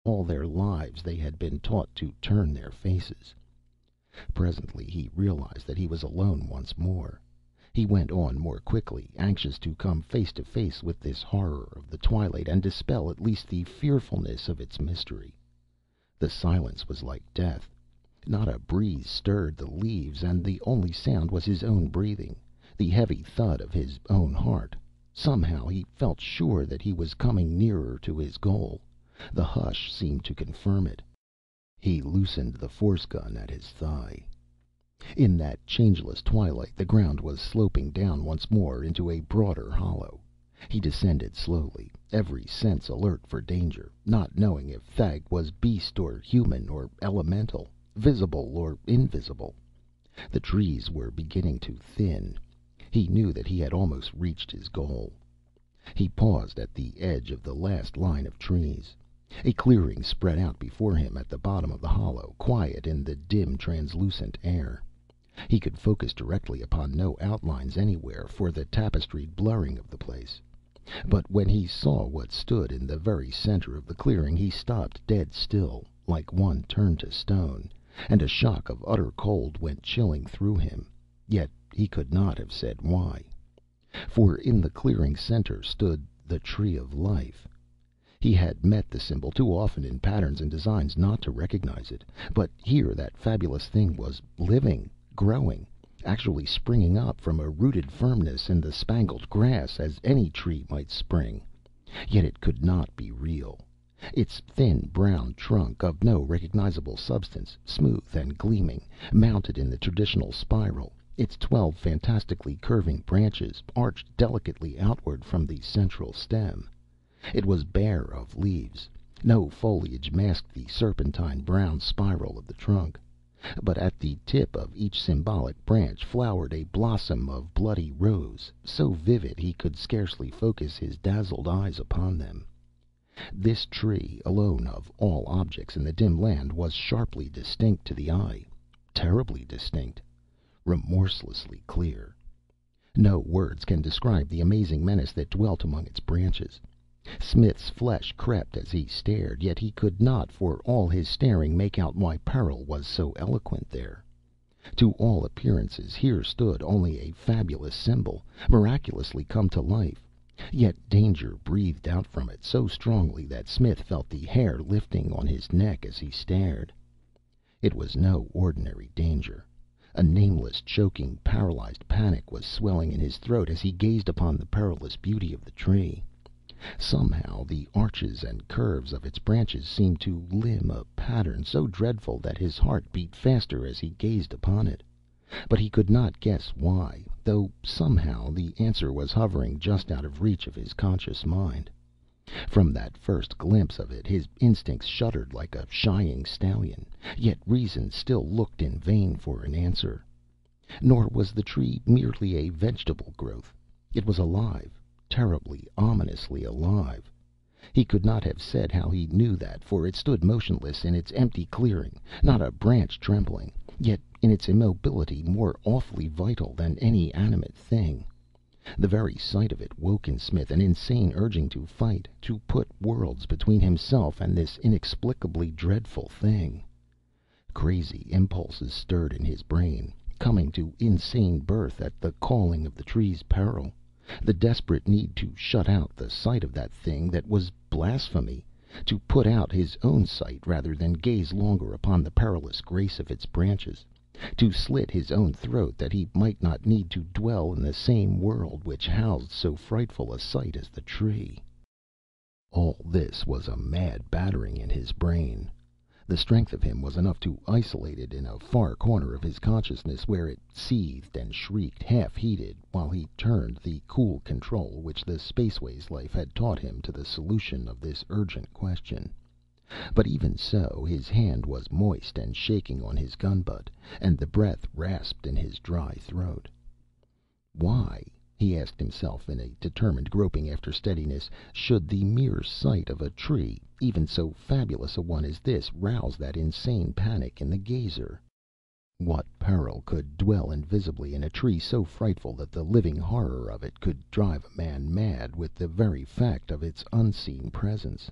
All their lives they had been taught to turn their faces. Presently he realized that he was alone once more. He went on more quickly, anxious to come face to face with this horror of the twilight and dispel at least the fearfulness of its mystery. The silence was like death. Not a breeze stirred the leaves, and the only sound was his own breathing, the heavy thud of his own heart. Somehow he felt sure that he was coming nearer to his goal. The hush seemed to confirm it. He loosened the force gun at his thigh. In that changeless twilight the ground was sloping down once more into a broader hollow. He descended slowly, every sense alert for danger, not knowing if Thag was beast or human or elemental, visible or invisible. The trees were beginning to thin. He knew that he had almost reached his goal. He paused at the edge of the last line of trees. A clearing spread out before him at the bottom of the hollow, quiet in the dim, translucent air. He could focus directly upon no outlines anywhere for the tapestried blurring of the place. But when he saw what stood in the very center of the clearing, he stopped dead still, like one turned to stone, and a shock of utter cold went chilling through him. Yet he could not have said why. For in the clearing center stood the Tree of Life. He had met the symbol too often in patterns and designs not to recognize it, but here that fabulous thing was living, growing, actually springing up from a rooted firmness in the spangled grass as any tree might spring. Yet it could not be real. Its thin brown trunk, of no recognizable substance, smooth and gleaming, mounted in the traditional spiral, its 12 fantastically curving branches arched delicately outward from the central stem. It was bare of leaves. No foliage masked the serpentine brown spiral of the trunk. But at the tip of each symbolic branch flowered a blossom of bloody rose, so vivid he could scarcely focus his dazzled eyes upon them. This tree, alone of all objects in the dim land, was sharply distinct to the eye, terribly distinct, remorselessly clear. No words can describe the amazing menace that dwelt among its branches. Smith's flesh crept as he stared, yet he could not, for all his staring, make out why peril was so eloquent there. To all appearances here stood only a fabulous symbol, miraculously come to life. Yet danger breathed out from it so strongly that Smith felt the hair lifting on his neck as he stared. It was no ordinary danger. A nameless, choking, paralyzed panic was swelling in his throat as he gazed upon the perilous beauty of the tree. Somehow the arches and curves of its branches seemed to limn a pattern so dreadful that his heart beat faster as he gazed upon it. But he could not guess why, though somehow the answer was hovering just out of reach of his conscious mind. From that first glimpse of it his instincts shuddered like a shying stallion, yet reason still looked in vain for an answer. Nor was the tree merely a vegetable growth. It was alive, terribly, ominously alive. He could not have said how he knew that, for it stood motionless in its empty clearing, not a branch trembling, yet in its immobility more awfully vital than any animate thing. The very sight of it woke in Smith an insane urging to fight, to put worlds between himself and this inexplicably dreadful thing. Crazy impulses stirred in his brain, coming to insane birth at the calling of the tree's peril. The desperate need to shut out the sight of that thing that was blasphemy, to put out his own sight rather than gaze longer upon the perilous grace of its branches, to slit his own throat that he might not need to dwell in the same world which housed so frightful a sight as the tree. All this was a mad battering in his brain. The strength of him was enough to isolate it in a far corner of his consciousness, where it seethed and shrieked, half-heeded, while he turned the cool control which the spaceways life had taught him to the solution of this urgent question. But even so, his hand was moist and shaking on his gun butt, and the breath rasped in his dry throat. Why, he asked himself in a determined groping after steadiness, should the mere sight of a tree, even so fabulous a one as this, rouse that insane panic in the gazer? What peril could dwell invisibly in a tree so frightful that the living horror of it could drive a man mad with the very fact of its unseen presence?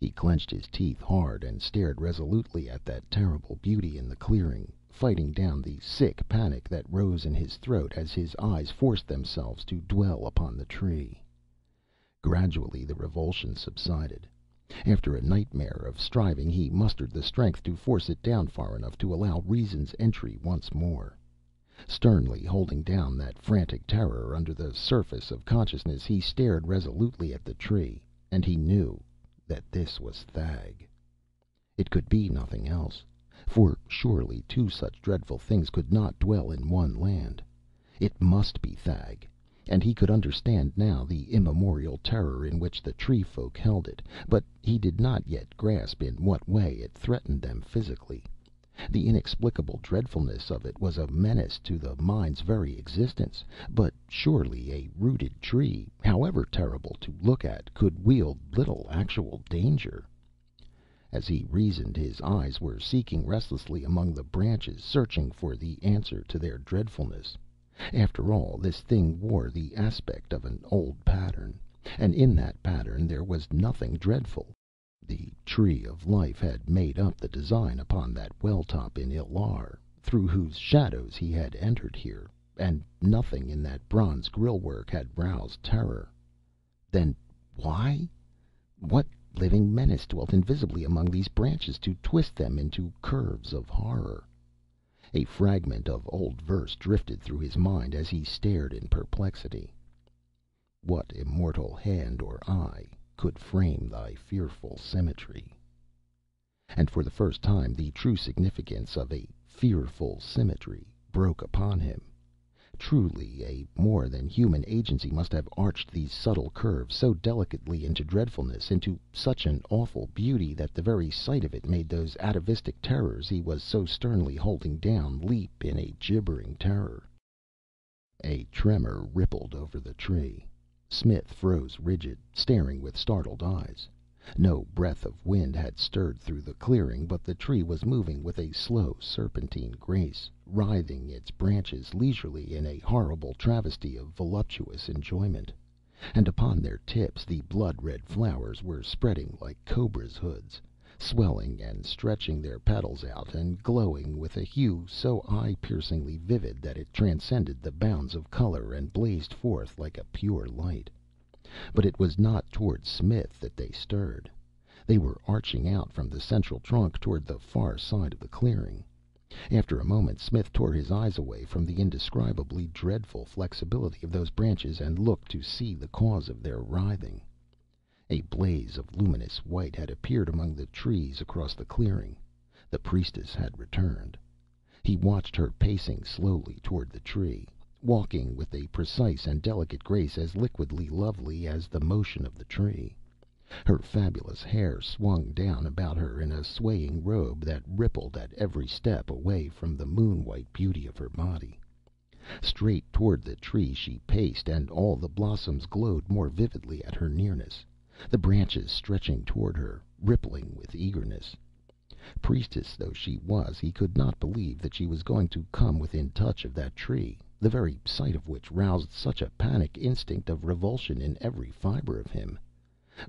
He clenched his teeth hard and stared resolutely at that terrible beauty in the clearing, fighting down the sick panic that rose in his throat as his eyes forced themselves to dwell upon the tree. Gradually the revulsion subsided. After a nightmare of striving, he mustered the strength to force it down far enough to allow reason's entry once more. Sternly holding down that frantic terror under the surface of consciousness, he stared resolutely at the tree, and he knew that this was Thag. It could be nothing else, for surely two such dreadful things could not dwell in one land. It must be Thag, and he could understand now the immemorial terror in which the tree folk held it, but he did not yet grasp in what way it threatened them physically. The inexplicable dreadfulness of it was a menace to the mind's very existence, but surely a rooted tree, however terrible to look at, could wield little actual danger. As he reasoned, his eyes were seeking restlessly among the branches, searching for the answer to their dreadfulness. After all, this thing wore the aspect of an old pattern, and in that pattern there was nothing dreadful. The Tree of Life had made up the design upon that well top in Illar, through whose shadows he had entered here, and nothing in that bronze grillwork had roused terror. Then why? What living menace dwelt invisibly among these branches to twist them into curves of horror? A fragment of old verse drifted through his mind as he stared in perplexity. What immortal hand or eye could frame thy fearful symmetry? And for the first time the true significance of a fearful symmetry broke upon him. Truly a more than human agency must have arched these subtle curves so delicately into dreadfulness, into such an awful beauty, that the very sight of it made those atavistic terrors he was so sternly holding down leap in a gibbering terror. A tremor rippled over the tree. Smith froze rigid, staring with startled eyes. No breath of wind had stirred through the clearing, but the tree was moving with a slow, serpentine grace, writhing its branches leisurely in a horrible travesty of voluptuous enjoyment. And upon their tips the blood-red flowers were spreading like cobras' hoods, swelling and stretching their petals out and glowing with a hue so eye-piercingly vivid that it transcended the bounds of color and blazed forth like a pure light. But it was not toward Smith that they stirred. They were arching out from the central trunk toward the far side of the clearing. After a moment Smith tore his eyes away from the indescribably dreadful flexibility of those branches and looked to see the cause of their writhing. A blaze of luminous white had appeared among the trees across the clearing. The priestess had returned. He watched her pacing slowly toward the tree, walking with a precise and delicate grace as liquidly lovely as the motion of the tree. Her fabulous hair swung down about her in a swaying robe that rippled at every step away from the moon-white beauty of her body. Straight toward the tree she paced, and all the blossoms glowed more vividly at her nearness, the branches stretching toward her, rippling with eagerness. Priestess though she was, he could not believe that she was going to come within touch of that tree, the very sight of which roused such a panic instinct of revulsion in every fiber of him.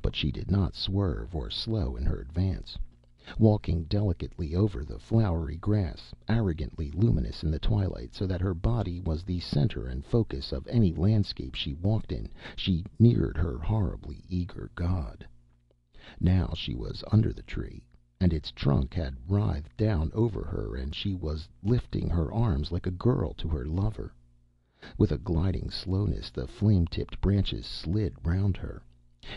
But she did not swerve or slow in her advance. Walking delicately over the flowery grass, arrogantly luminous in the twilight, so that her body was the center and focus of any landscape she walked in, she neared her horribly eager god. Now she was under the tree, and its trunk had writhed down over her, and she was lifting her arms like a girl to her lover. With a gliding slowness the flame-tipped branches slid round her.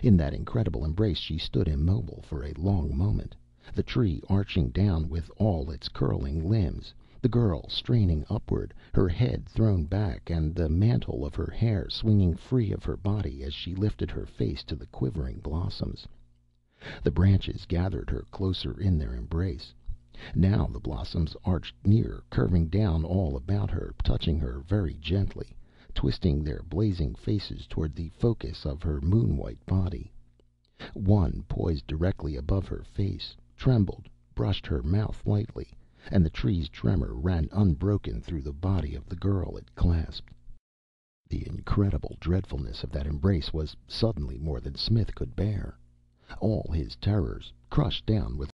In that incredible embrace she stood immobile for a long moment, the tree arching down with all its curling limbs, the girl straining upward, her head thrown back, and the mantle of her hair swinging free of her body as she lifted her face to the quivering blossoms. The branches gathered her closer in their embrace. Now the blossoms arched near, curving down all about her, touching her very gently, twisting their blazing faces toward the focus of her moon-white body. One, poised directly above her face, trembled, brushed her mouth lightly, and the tree's tremor ran unbroken through the body of the girl it clasped. The incredible dreadfulness of that embrace was suddenly more than Smith could bear. All his terrors, crushed down with